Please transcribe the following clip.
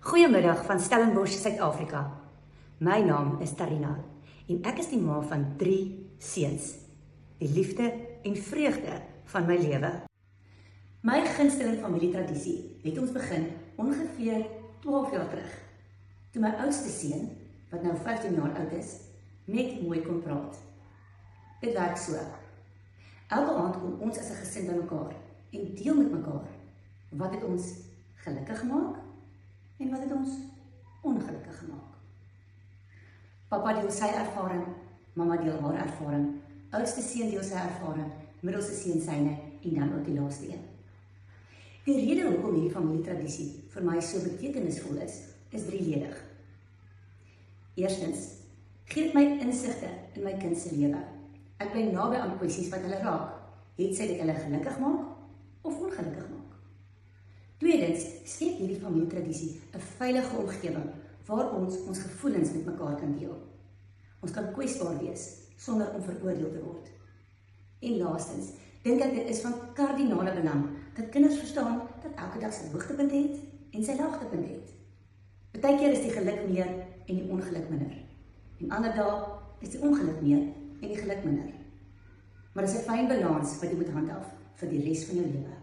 Goeiemiddag van Stellenbosch, Suid-Afrika. My naam is Tarina en ek is die ma van 3 seuns, die liefde en vreugde van my lewe. My gunsteling familietradisie het ons begin ongeveer 12 jaar terug, toe my oudste seun, wat nou 15 jaar oud is, net mooi kon praat. Dit werk so. Elke aand kom ons as 'n gesin by mekaar en deel met mekaar wat het ons gelukkig gemaak en wat het ons ongelukkig gemaak. Papa deel sy ervaring, mamma deel haar ervaring, oudste seun deel sy ervaring, middelste seun syne en dan ook die laaste een. Die rede hoekom hierdie familietradisie vir my so betekenisvol is drieledig. Eerstens, gee dit my insigte in my kind se lewe. Ek bly naby aan kwessies wat hulle raak, het sy dit hulle gelukkig maak of ongelukkig maak. Tweedens, skep hierdie familietradisie 'n veilige omgewing waar ons gevoelens met mekaar kan deel. Ons kan kwesbaar wees sonder om veroordeel te word. En laastens, dink ek dit is van kardinale belang dat kinders verstaan dat elke dag sy hoogtepunt het en sy laagtepunt het. Partykeer is die geluk meer en die ongeluk minder. En ander dae is die ongeluk meer en die geluk minder. Maar dit is 'n fyn balans wat jy moet handhaaf vir die res van jou lewe.